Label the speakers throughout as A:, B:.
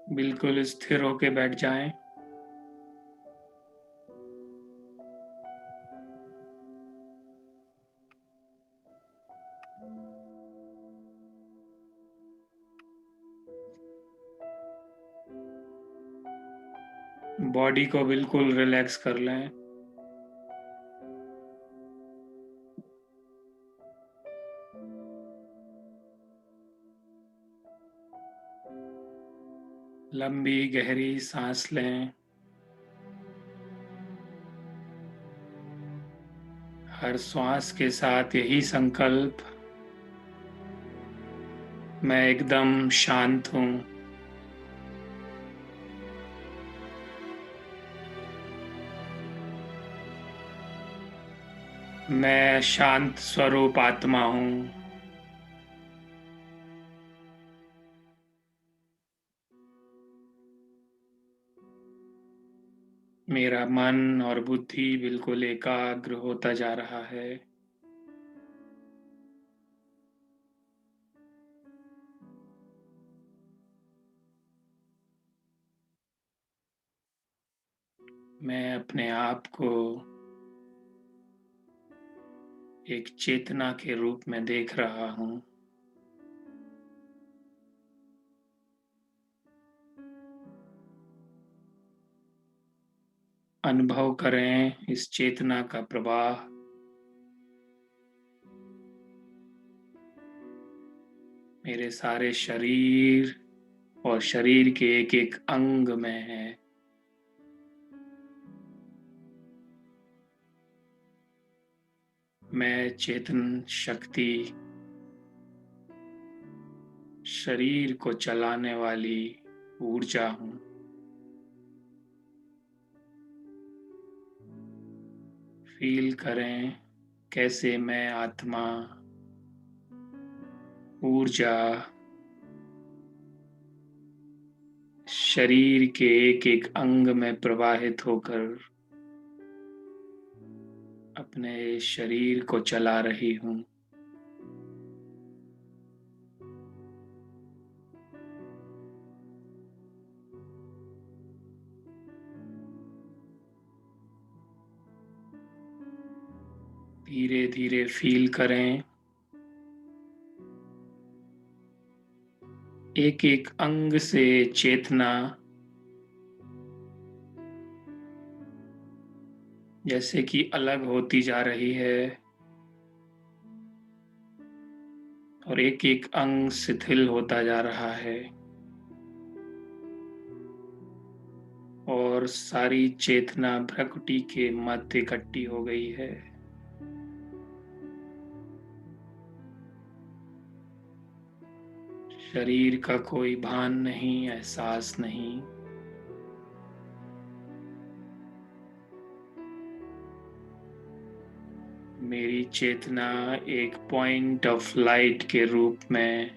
A: बिल्कुल स्थिर होके बैठ जाएं। बॉडी को बिल्कुल रिलैक्स कर लें। लंबी गहरी सांस लें। हर श्वास के साथ यही संकल्प, मैं एकदम शांत हूँ। मैं शांत स्वरूप आत्मा हूँ। मेरा मन और बुद्धि बिल्कुल एकाग्र होता जा रहा है। मैं अपने आप को एक चेतना के रूप में देख रहा हूँ। अनुभव करें इस चेतना का प्रवाह। मेरे सारे शरीर और शरीर के एक एक अंग में है। मैं चेतन शक्ति, शरीर को चलाने वाली ऊर्जा हूँ। फील करें कैसे मैं आत्मा, ऊर्जा, शरीर के एक एक अंग में प्रवाहित होकर अपने शरीर को चला रही हूँ। धीरे धीरे फील करें एक एक अंग से चेतना जैसे कि अलग होती जा रही है और एक एक अंग शिथिल होता जा रहा है और सारी चेतना भ्रकुटी के मध्य इकट्ठी हो गई है। शरीर का कोई भान नहीं, एहसास नहीं। मेरी चेतना एक पॉइंट ऑफ लाइट के रूप में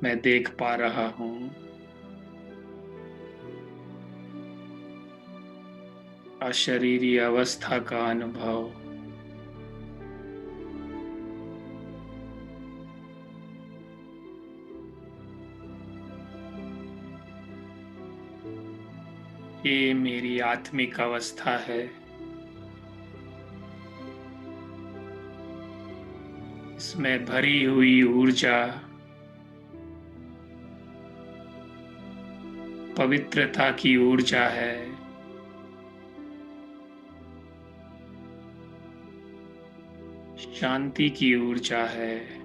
A: मैं देख पा रहा हूँ। अशरीरी अवस्था का अनुभव। ये मेरी आत्मिक अवस्था है। इसमें भरी हुई ऊर्जा, पवित्रता की ऊर्जा है। शांति की ऊर्जा है।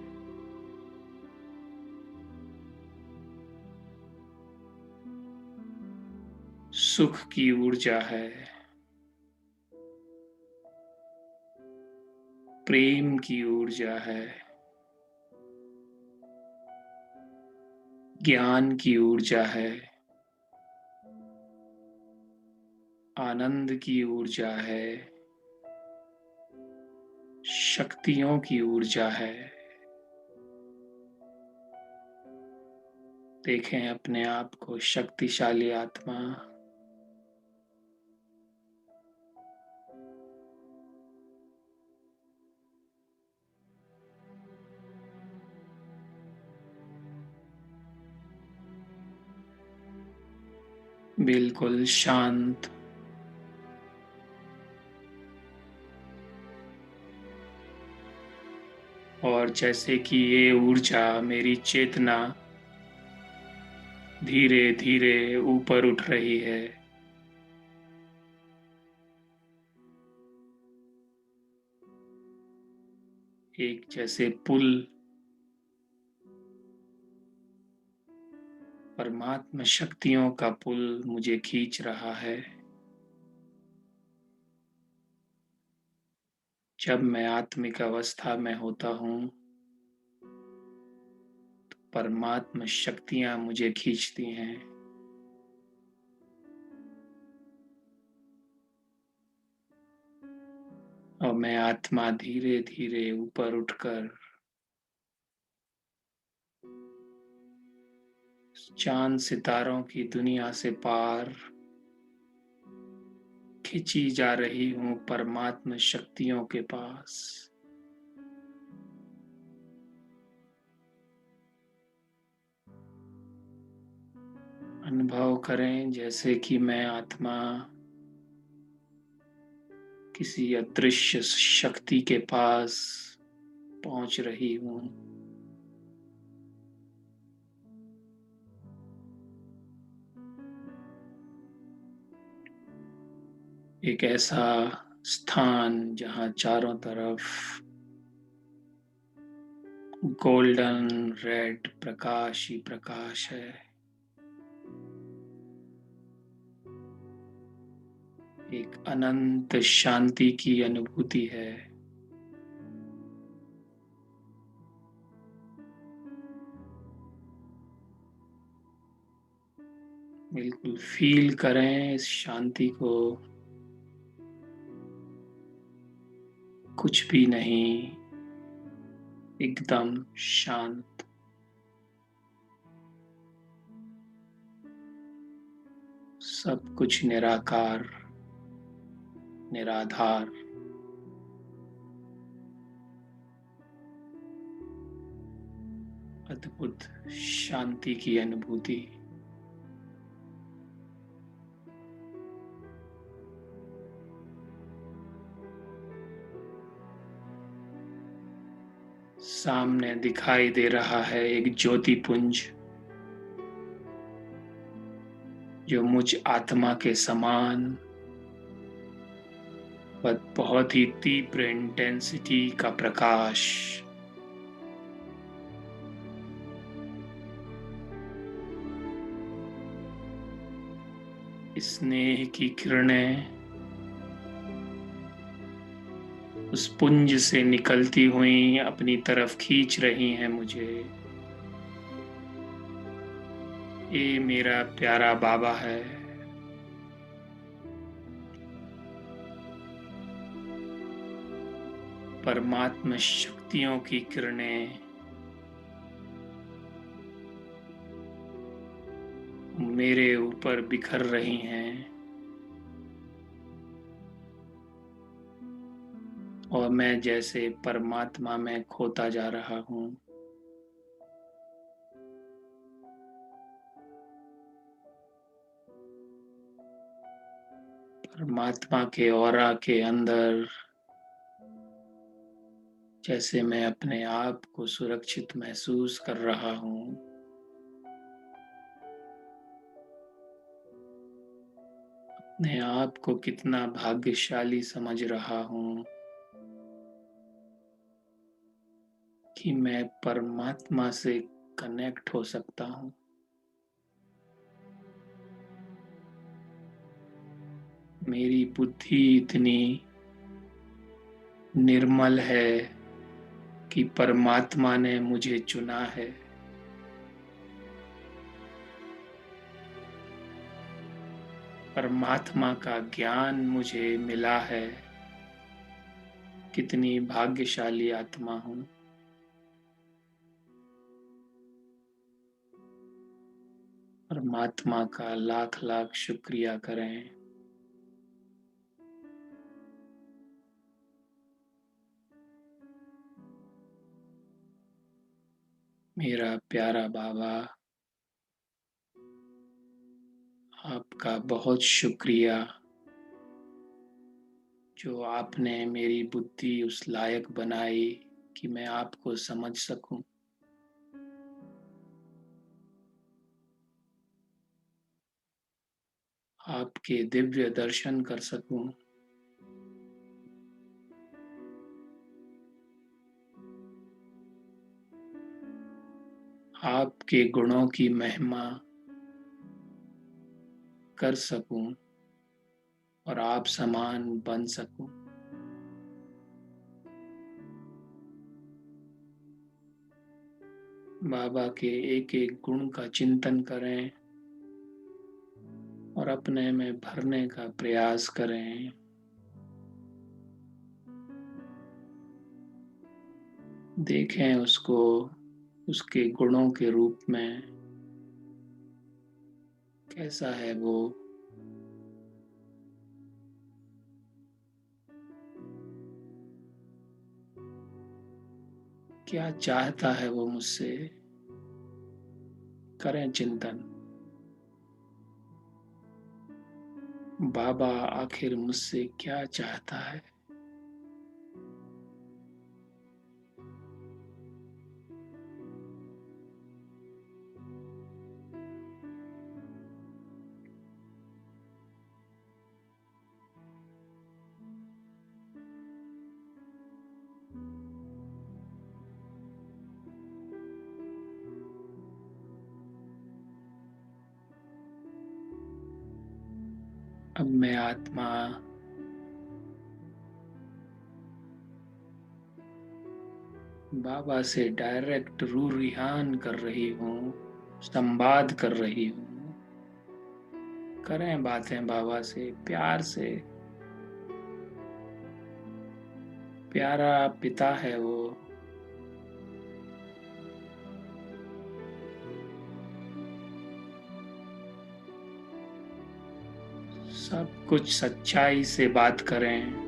A: सुख की ऊर्जा है। प्रेम की ऊर्जा है। ज्ञान की ऊर्जा है। आनंद की ऊर्जा है। शक्तियों की ऊर्जा है। देखें अपने आप को शक्तिशाली आत्मा। बिल्कुल शांत। और जैसे कि ये ऊर्जा, मेरी चेतना धीरे धीरे ऊपर उठ रही है। एक जैसे पुल परमात्मा शक्तियों का पुल मुझे खींच रहा है। जब मैं आत्मिक अवस्था में होता हूँ, परमात्मा शक्तियाँ मुझे खींचती हैं। और मैं आत्मा धीरे धीरे ऊपर उठकर चांद सितारों की दुनिया से पार खिंची जा रही हूँ परमात्मा शक्तियों के पास। अनुभव करें जैसे कि मैं आत्मा किसी अदृश्य शक्ति के पास पहुंच रही हूँ। एक ऐसा स्थान जहाँ चारों तरफ गोल्डन रेड प्रकाश ही प्रकाश है। एक अनंत शांति की अनुभूति है। बिल्कुल फील करें इस शांति को। कुछ भी नहीं, एकदम शांत। सब कुछ निराकार, निराधार। अद्भुत शांति की अनुभूति। सामने दिखाई दे रहा है एक ज्योति पुंज, जो मुझ आत्मा के समान बहुत ही तीव्र इंटेंसिटी का प्रकाश। स्नेह की किरणें उस पुंज से निकलती हुई अपनी तरफ खींच रही हैं मुझे। ये मेरा प्यारा बाबा है। परमात्मा शक्तियों की किरणें मेरे ऊपर बिखर रही हैं। और मैं जैसे परमात्मा में खोता जा रहा हूँ। परमात्मा के ऑरा के अंदर जैसे मैं अपने आप को सुरक्षित महसूस कर रहा हूँ। अपने आप को कितना भाग्यशाली समझ रहा हूँ कि मैं परमात्मा से कनेक्ट हो सकता हूँ। मेरी बुद्धि इतनी निर्मल है कि परमात्मा ने मुझे चुना है। परमात्मा का ज्ञान मुझे मिला है। कितनी भाग्यशाली आत्मा हूँ। परमात्मा का लाख लाख शुक्रिया करें। मेरा प्यारा बाबा आपका बहुत शुक्रिया जो आपने मेरी बुद्धि उस लायक बनाई कि मैं आपको समझ सकूं। आपके दिव्य दर्शन कर सकूं। आपके गुणों की महिमा कर सकूं और आप समान बन सकूं। बाबा के एक एक गुण का चिंतन करें और अपने में भरने का प्रयास करें। देखें उसको उसके गुणों के रूप में, कैसा है वो। क्या चाहता है वो मुझसे। करें चिंतन, बाबा आखिर मुझसे क्या चाहता है। अब मैं आत्मा बाबा से डायरेक्ट रूरिहान कर रही हूँ, संवाद कर रही हूँ। करें बातें बाबा से प्यार से। प्यारा पिता है वो। सब कुछ सच्चाई से बात करें।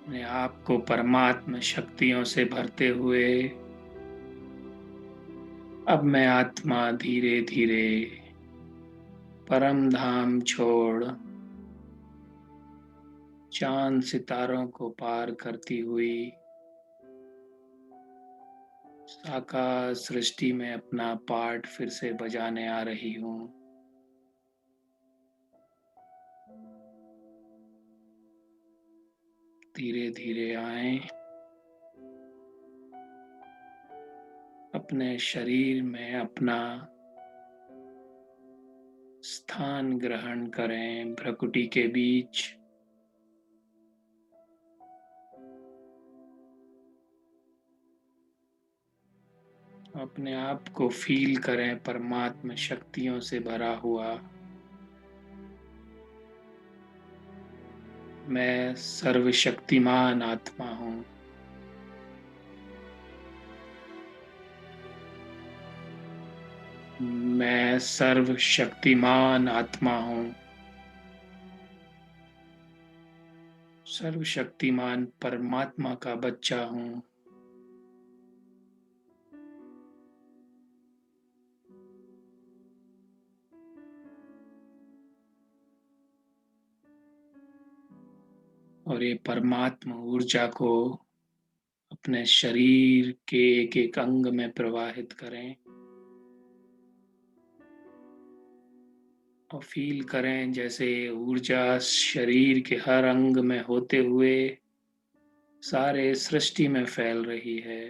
A: अपने आप को परमात्मा शक्तियों से भरते हुए अब मैं आत्मा धीरे धीरे परम धाम छोड़ चांद सितारों को पार करती हुई साकार सृष्टि में अपना पार्ट फिर से बजाने आ रही हूँ। धीरे धीरे आए, अपने शरीर में अपना स्थान ग्रहण करें भ्रकुटी के बीच। अपने आप को फील करें परमात्मा शक्तियों से भरा हुआ। मैं सर्वशक्तिमान आत्मा हूँ। मैं सर्वशक्तिमान आत्मा हूँ। सर्वशक्तिमान परमात्मा का बच्चा हूँ। और ये परमात्मा ऊर्जा को अपने शरीर के एक एक अंग में प्रवाहित करें और फील करें जैसे ऊर्जा शरीर के हर अंग में होते हुए सारे सृष्टि में फैल रही है।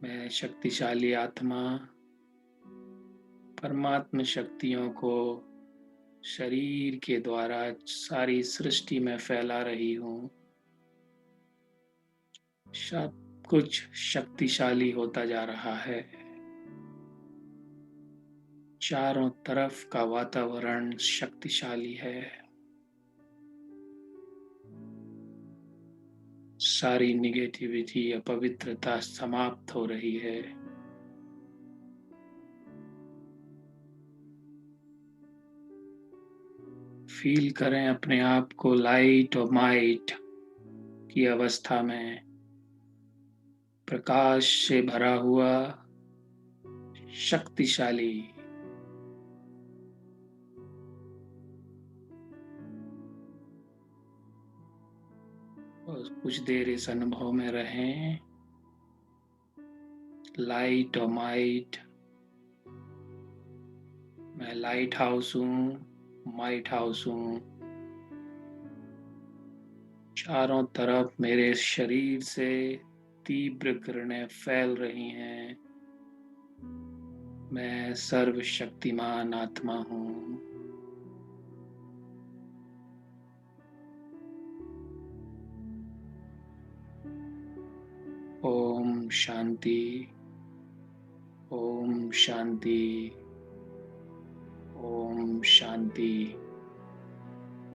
A: मैं शक्तिशाली आत्मा परमात्मा शक्तियों को शरीर के द्वारा सारी सृष्टि में फैला रही हूँ। सब कुछ शक्तिशाली होता जा रहा है। चारों तरफ का वातावरण शक्तिशाली है। सारी निगेटिविटी, अपवित्रता समाप्त हो रही है। फील करें अपने आप को लाइट और माइट की अवस्था में, प्रकाश से भरा हुआ, शक्तिशाली। और कुछ देर इस अनुभव में रहें। लाइट और माइट, मैं लाइट हाउस हूँ, माइट हाउस हूँ। चारों तरफ मेरे शरीर से तीव्र किरणें फैल रही हैं। मैं सर्वशक्तिमान आत्मा हूँ। ओम शांति। ओम शांति। ओम शांति।